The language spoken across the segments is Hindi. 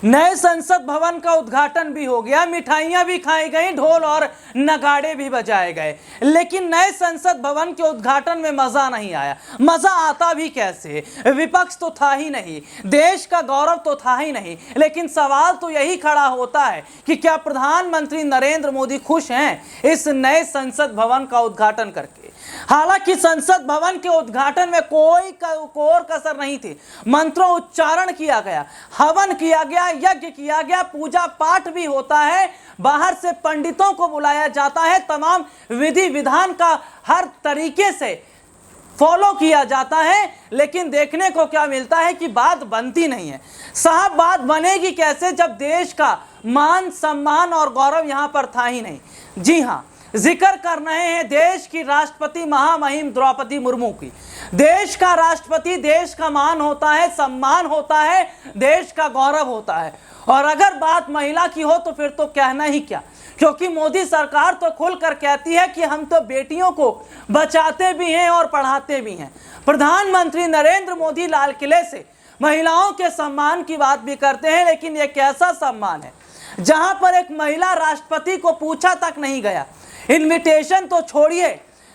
नए संसद भवन का उद्घाटन भी हो गया, मिठाइयां भी खाई गई, ढोल और नगाड़े भी बजाए गए, लेकिन नए संसद भवन के उद्घाटन में मजा नहीं आया। मजा आता भी कैसे? विपक्ष तो था ही नहीं, देश का गौरव तो था ही नहीं, लेकिन सवाल तो यही खड़ा होता है कि क्या प्रधानमंत्री नरेंद्र मोदी खुश हैं इस नए संसद भवन का उद्घाटन करके? हालांकि संसद भवन के उद्घाटन में कोई कोर कसर नहीं थी। मंत्रों उच्चारण किया गया, हवन किया गया, यज्ञ किया गया, पूजा पाठ भी होता है, बाहर से पंडितों को बुलाया जाता है, तमाम विधि विधान का हर तरीके से फॉलो किया जाता है, लेकिन देखने को क्या मिलता है कि बात बनती नहीं है। साहब बात बनेगी कैसे जब देश का मान सम्मान और गौरव यहां पर था ही नहीं। जी हां, जिक्र कर रहे हैं देश की राष्ट्रपति महामहिम द्रौपदी मुर्मू की। देश का राष्ट्रपति, देश का मान होता है, सम्मान होता है, देश का गौरव होता है। और अगर बात महिला की हो तो फिर तो कहना ही क्या, क्योंकि मोदी सरकार तो खुलकर कहती है कि हम तो बेटियों को बचाते भी हैं और पढ़ाते भी हैं। प्रधानमंत्री नरेंद्र मोदी लाल किले से महिलाओं के सम्मान की बात भी करते हैं, लेकिन यह कैसा सम्मान है जहां पर एक महिला राष्ट्रपति को पूछा तक नहीं गया। इनविटेशन तो छोड़िए,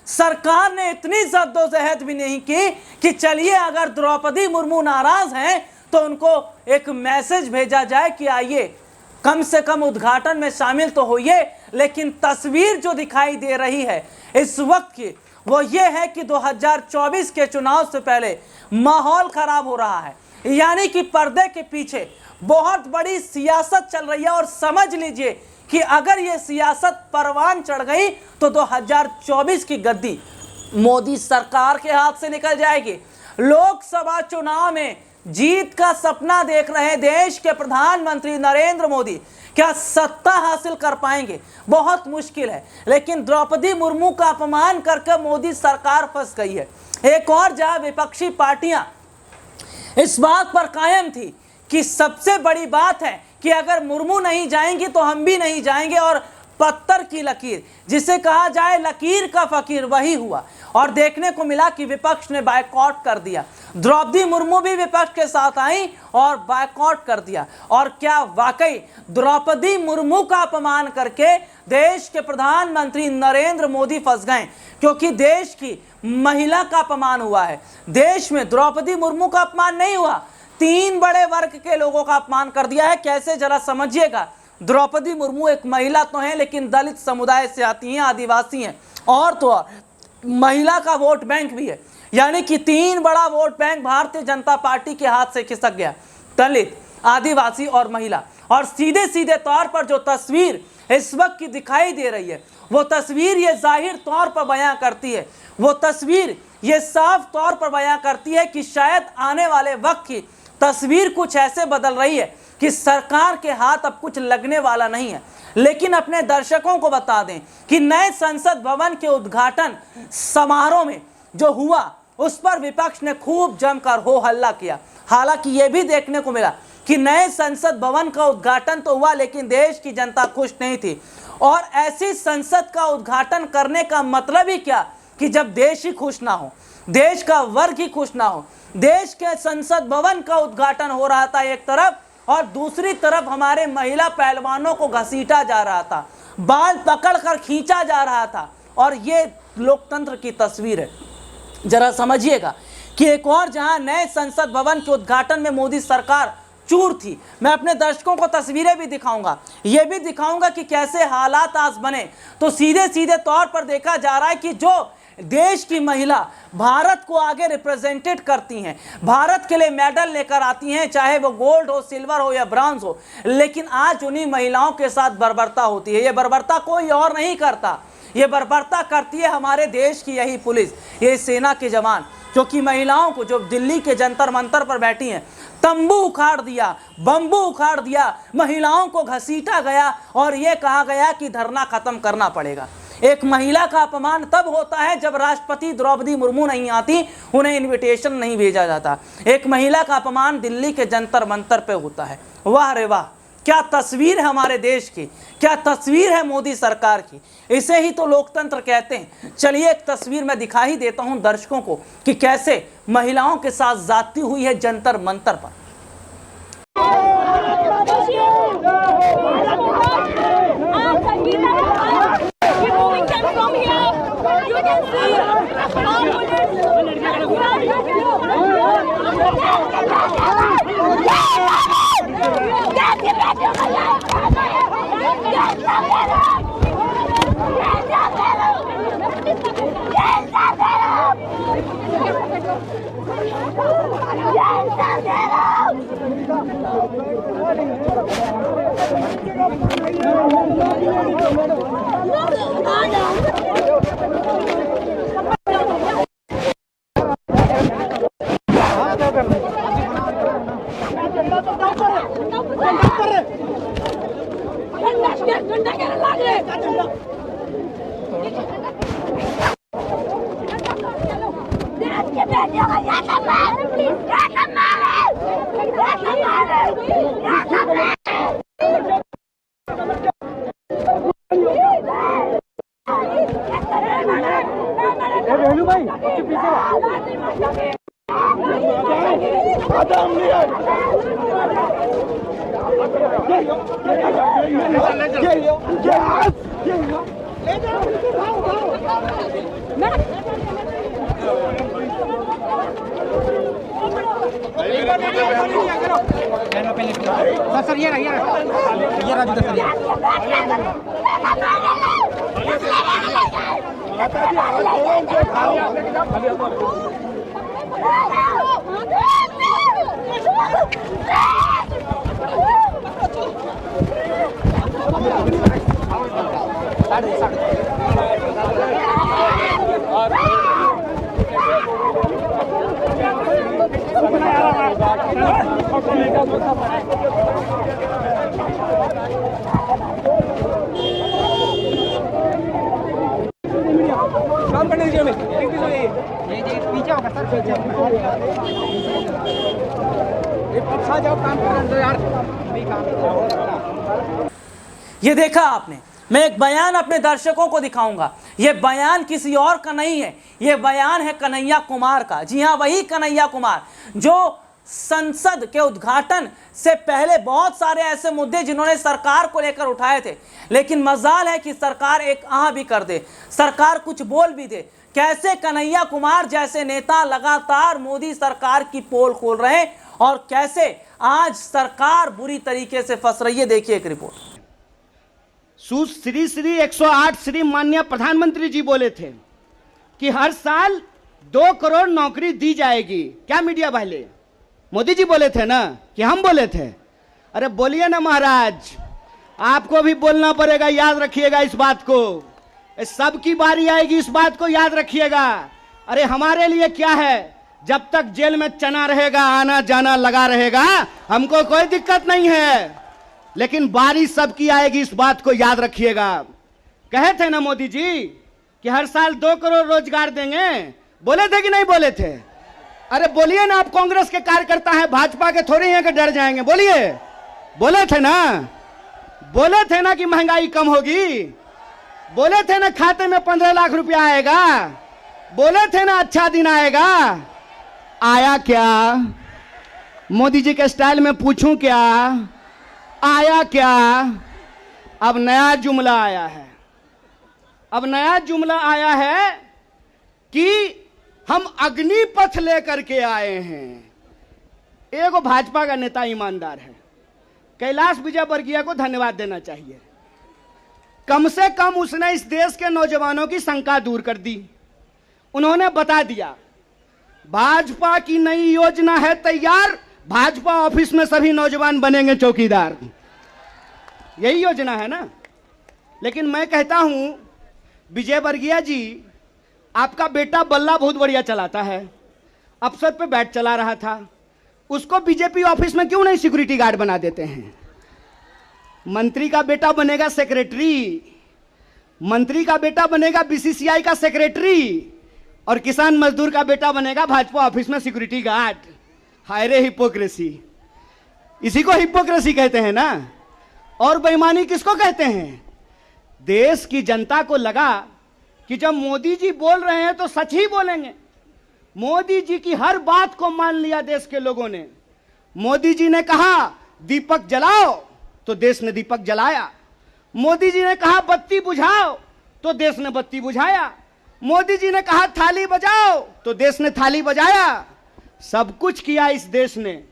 सरकार ने इतनी जद्दोजहद भी नहीं की कि चलिए अगर द्रौपदी मुर्मू नाराज हैं तो उनको एक मैसेज भेजा जाए कि आइए कम से कम उद्घाटन में शामिल तो होइए। लेकिन तस्वीर जो दिखाई दे रही है इस वक्त की वो ये है कि 2024 के चुनाव से पहले माहौल खराब हो रहा है, यानी कि पर्दे के पीछे बहुत बड़ी सियासत चल रही है। और समझ लीजिए कि अगर ये सियासत परवान चढ़ गई तो 2024 की गद्दी मोदी सरकार के हाथ से निकल जाएगी। लोकसभा चुनाव में जीत का सपना देख रहे देश के प्रधानमंत्री नरेंद्र मोदी क्या सत्ता हासिल कर पाएंगे? बहुत मुश्किल है। लेकिन द्रौपदी मुर्मू का अपमान करके मोदी सरकार फंस गई है। एक और जहां विपक्षी पार्टियां इस बात पर कायम थी कि सबसे बड़ी बात है कि अगर मुर्मू नहीं जाएंगी तो हम भी नहीं जाएंगे, और पत्थर की लकीर, जिसे कहा जाए लकीर का फकीर, वही हुआ। और देखने को मिला कि विपक्ष ने बायकॉट कर दिया। द्रौपदी मुर्मू भी विपक्ष के साथ आई और बायकॉट कर दिया। और क्या वाकई द्रौपदी मुर्मू का अपमान करके देश के प्रधानमंत्री नरेंद्र मोदी फंस गए? क्योंकि देश की महिला का अपमान हुआ है, देश में द्रौपदी मुर्मू का अपमान नहीं हुआ। 3 बड़े वर्ग के लोगों का अपमान कर दिया है। कैसे, जरा समझिएगा। द्रौपदी मुर्मू एक महिला तो है, लेकिन दलित समुदाय से आती हैं, आदिवासी हैं, और तो और महिला का वोट बैंक भी है। यानी कि 3 बड़ा vote bank Bharatiya Janata party के हाथ से खिसक गया, दलित, आदिवासी और महिला। और सीधे सीधे तौर पर जो तस्वीर इस वक्त की दिखाई दे रही है वो तस्वीर ये जाहिर तौर पर बयां करती है, वो तस्वीर ये साफ तौर पर बयां करती है कि शायद आने वाले वक्त की तस्वीर कुछ ऐसे बदल रही है कि सरकार के हाथ अब कुछ लगने वाला नहीं है। लेकिन अपने दर्शकों को बता दें कि नए संसद भवन के उद्घाटन समारोह में जो हुआ उस पर विपक्ष ने खूब जमकर हो हल्ला किया। हालांकि यह भी देखने को मिला कि नए संसद भवन का उद्घाटन तो हुआ, लेकिन देश की जनता खुश नहीं थी। और ऐसी संसद का उद्घाटन करने का मतलब ही क्या कि जब देश ही खुश ना हो, देश का वर्ग ही खुश ना हो। देश के संसद भवन का उद्घाटन हो रहा था एक तरफ, और दूसरी तरफ हमारे महिला पहलवानों को घसीटा जा रहा था, बाल पकड़कर खींचा जा रहा था। और ये लोकतंत्र की तस्वीर है। जरा समझिएगा कि एक और जहां नए संसद भवन के उद्घाटन में मोदी सरकार चूर थी। मैं अपने दर्शकों को तस्वीरें भी दिखाऊंगा, ये भी दिखाऊंगा कि कैसे हालात आज बने। तो सीधे सीधे तौर पर देखा जा रहा है कि जो देश की महिला भारत को आगे रिप्रेजेंटेड करती हैं, भारत के लिए मेडल लेकर आती हैं, चाहे वो गोल्ड हो, सिल्वर हो या ब्रॉन्ज हो, लेकिन आज उन्हीं महिलाओं के साथ बर्बरता होती है। ये बर्बरता कोई और नहीं करता, ये बर्बरता करती है हमारे देश की यही पुलिस, ये सेना के जवान, क्योंकि महिलाओं को जो दिल्ली के जंतर मंतर पर बैठी हैं, तंबू उखाड़ दिया, बम्बू उखाड़ दिया, महिलाओं को घसीटा गया और ये कहा गया कि धरना खत्म करना पड़ेगा। एक महिला का अपमान तब होता है जब राष्ट्रपति द्रौपदी मुर्मू नहीं आती, उन्हें इनविटेशन नहीं भेजा जाता। एक महिला का अपमान दिल्ली के जंतर मंतर पे होता है। वाह रे वाह, क्या तस्वीर है हमारे देश की, क्या तस्वीर है मोदी सरकार की। इसे ही तो लोकतंत्र कहते हैं। चलिए एक तस्वीर मैं दिखा ही देता हूं दर्शकों को कि कैसे महिलाओं के साथ ज्यादती हुई है जंतर मंतर पर। सर ये रहा सर काम करने दीजिए हमें। पीछे होगा सर, पीछे जाओ, काम करने दो यार। ये देखा आपने, मैं एक बयान अपने दर्शकों को दिखाऊंगा। ये बयान किसी और का नहीं है, ये बयान है कन्हैया कुमार का। जी हाँ, वही कन्हैया कुमार जो संसद के उद्घाटन से पहले बहुत सारे ऐसे मुद्दे जिन्होंने सरकार को लेकर उठाए थे, लेकिन मजाल है कि सरकार एक आह भी कर दे, सरकार कुछ बोल भी दे। कैसे कन्हैया कुमार जैसे नेता लगातार मोदी सरकार की पोल खोल रहे हैं और कैसे आज सरकार बुरी तरीके से फंस रही है। देखिए एक रिपोर्ट। श्री 108 श्री माननीय प्रधानमंत्री जी बोले थे कि हर साल 2 करोड़ नौकरी दी जाएगी। क्या मीडिया वाले? मोदी जी बोले थे ना कि हम बोले थे? अरे बोलिए ना महाराज, आपको भी बोलना पड़ेगा, याद रखिएगा इस बात को। सबकी बारी आएगी, इस बात को याद रखिएगा। अरे हमारे लिए क्या है, जब तक जेल में चना रहेगा, आना जाना लगा रहेगा, हमको कोई दिक्कत नहीं है, लेकिन बारी सबकी आएगी, इस बात को याद रखिएगा। कहे थे ना मोदी जी कि हर साल 2 करोड़ रोजगार देंगे, बोले थे कि नहीं बोले थे? अरे बोलिए ना, आप कांग्रेस के कार्यकर्ता हैं, भाजपा के थोड़े हैं कि डर जाएंगे, बोलिए। बोले थे ना, बोले थे ना कि महंगाई कम होगी, बोले थे ना खाते में 15 लाख रुपया आएगा, बोले थे ना अच्छा दिन आएगा। आया क्या? मोदी जी के स्टाइल में पूछूं क्या, आया क्या? अब नया जुमला आया है, अब नया जुमला आया है कि हम अग्निपथ लेकर के आए हैं। एगो भाजपा का नेता ईमानदार है, कैलाश विजयवर्गीय को धन्यवाद देना चाहिए। कम से कम उसने इस देश के नौजवानों की शंका दूर कर दी। उन्होंने बता दिया भाजपा की नई योजना है तैयार, भाजपा ऑफिस में सभी नौजवान बनेंगे चौकीदार। यही योजना है ना। लेकिन मैं कहता हूं विजयवर्गीय जी, आपका बेटा बल्ला बहुत बढ़िया चलाता है, अफसर पे बैठ चला रहा था, उसको बीजेपी ऑफिस में क्यों नहीं सिक्योरिटी गार्ड बना देते हैं? मंत्री का बेटा बनेगा सेक्रेटरी, मंत्री का बेटा बनेगा बीसीसीआई का सेक्रेटरी और किसान मजदूर का बेटा बनेगा भाजपा ऑफिस में सिक्योरिटी गार्ड। हाय रे हिपोक्रेसी, इसी को हिपोक्रेसी कहते हैं ना। और बेईमानी किसको कहते हैं? देश की जनता को लगा कि जब मोदी जी बोल रहे हैं तो सच ही बोलेंगे। मोदी जी की हर बात को मान लिया देश के लोगों ने। मोदी जी ने कहा दीपक जलाओ तो देश ने दीपक जलाया। मोदी जी ने कहा बत्ती बुझाओ तो देश ने बत्ती बुझाया। मोदी जी ने कहा थाली बजाओ तो देश ने थाली बजाया। सब कुछ किया इस देश ने,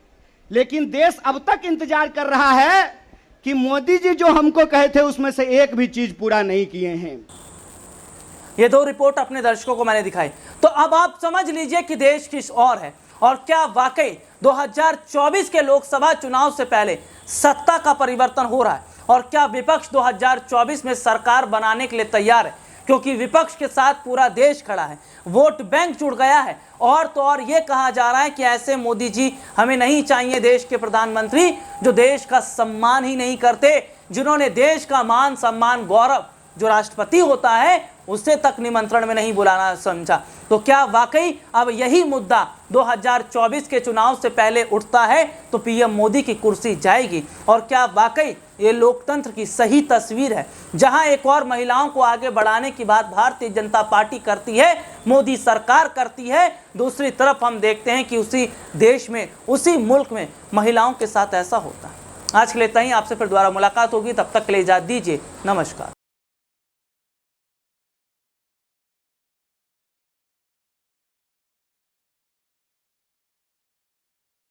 लेकिन देश अब तक इंतजार कर रहा है कि मोदी जी जो हमको कहे थे उसमें से एक भी चीज पूरा नहीं किए हैं। ये दो रिपोर्ट अपने दर्शकों को मैंने दिखाई, तो अब आप समझ लीजिए कि देश किस ओर है और क्या वाकई 2024 के लोकसभा चुनाव से पहले सत्ता का परिवर्तन हो रहा है और क्या विपक्ष 2024 में सरकार बनाने के लिए तैयार है, क्योंकि विपक्ष के साथ पूरा देश खड़ा है, वोट बैंक जुड़ गया है। और तो और ये कहा जा रहा है कि ऐसे मोदी जी हमें नहीं चाहिए देश के प्रधानमंत्री जो देश का सम्मान ही नहीं करते, जिन्होंने देश का मान सम्मान गौरव जो राष्ट्रपति होता है उसे तक निमंत्रण में नहीं बुलाना समझा। तो क्या वाकई अब यही मुद्दा 2024 के चुनाव से पहले उठता है तो पीएम मोदी की कुर्सी जाएगी? और क्या वाकई ये लोकतंत्र की सही तस्वीर है, जहां एक और महिलाओं को आगे बढ़ाने की बात भारतीय जनता पार्टी करती है, मोदी सरकार करती है, दूसरी तरफ हम देखते हैं कि उसी देश में उसी मुल्क में महिलाओं के साथ ऐसा होता है। आज के लिए इतना ही, आपसे फिर दोबारा मुलाकात होगी, तब तक के लिए इजाजत दीजिए, नमस्कार।